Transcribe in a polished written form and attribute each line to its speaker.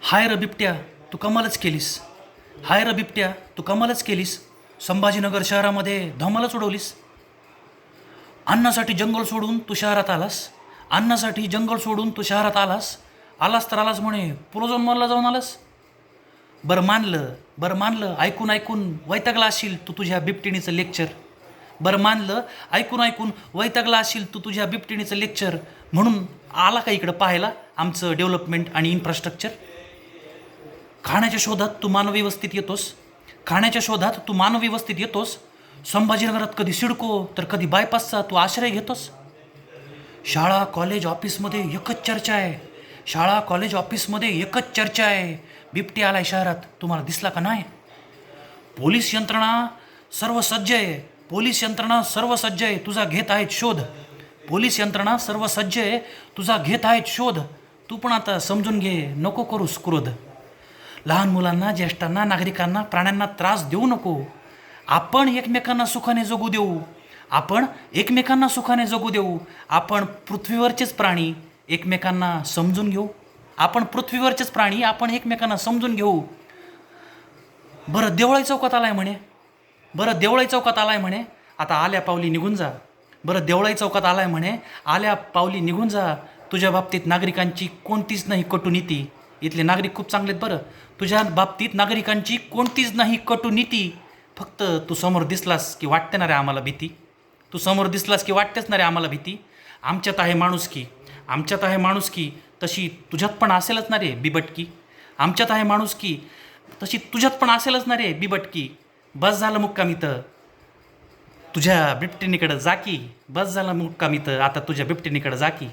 Speaker 1: हाय र बिबट्या, तू कमालच केलीस. हाय र बिबट्या, तू कमालच केलीस. संभाजीनगर शहरामध्ये धमालच उडवलीस. अन्नासाठी जंगल सोडून तू शहरात आलास. अन्नासाठी जंगल सोडून तू शहरात आलास. आलास तर आलास म्हणे पुरोजन मॉलला जाऊन आलास. बरं मानलं, ऐकून ऐकून वैतागला असशील तू तुझ्या बिबटिणीचं लेक्चर. बरं मानलं, ऐकून ऐकून वैतागला असशील तू तुझ्या बिबटिणीचं लेक्चर. म्हणून आला का इकडं पाहायला आमचं डेव्हलपमेंट आणि इन्फ्रास्ट्रक्चर. खाण्याच्या शोधात तू मानवी वस्तीत येतोस. खाण्याच्या शोधात तू मानवी वस्तीत येतोस. संभाजीनगरात कधी सिडको तर कधी बायपासचा तू आश्रय घेतोस. शाळा कॉलेज ऑफिसमध्ये एकच चर्चा आहे. शाळा कॉलेज ऑफिसमध्ये एकच चर्चा आहे. बिबटी आलाय शहरात, तुम्हाला दिसला का नाही. पोलीस यंत्रणा सर्व सज्ज आहे. पोलीस यंत्रणा सर्व सज्ज आहे, तुझा घेत आहेत शोध. पोलीस यंत्रणा सर्व सज्ज आहे, तुझा घेत आहेत शोध. तू पण आता समजून घे, नको करूस क्रोध. लहान मुलांना, ज्येष्ठांना, नागरिकांना, प्राण्यांना त्रास देऊ नको. आपण एकमेकांना सुखाने जगू देऊ. आपण एकमेकांना सुखाने जगू देऊ. आपण पृथ्वीवरचेच प्राणी एकमेकांना समजून घेऊ. आपण पृथ्वीवरचेच प्राणी आपण एकमेकांना समजून घेऊ. बरं देवळाई चौकात आलाय म्हणे. बरं देवळाई चौकात आलाय म्हणे, आता आल्या पावली निघून जा. बरं देवळाई चौकात आलाय म्हणे, आल्या पावली निघून जा. तुझ्या बाबतीत नागरिकांची कोणतीच नाही कटुनीती. इथले नागरिक खूप चांगलेत बरं. तुझ्या बाबतीत नागरिकांची कोणतीच नाही कटुनीती. फक्त तू समोर दिसलास की वाटते ना रे आम्हाला भीती. तू समोर दिसलास की वाटतेच ना रे आम्हाला भीती. आमच्यात आहे माणुसकी, आमच्यात आहे माणुसकी, तशी तुझ्यात पण असेलच ना रे बिबटकी. आमच्यात आहे माणुसकी, तशी तुझ्यात पण असेलच ना रे बिबटकी. बस झालं मुक्काम इथं तुझ्या बिबटिनीकडं जा की. बस झालं मुक्काम इथं आता तुझ्या बिबटिनीकडं जा की.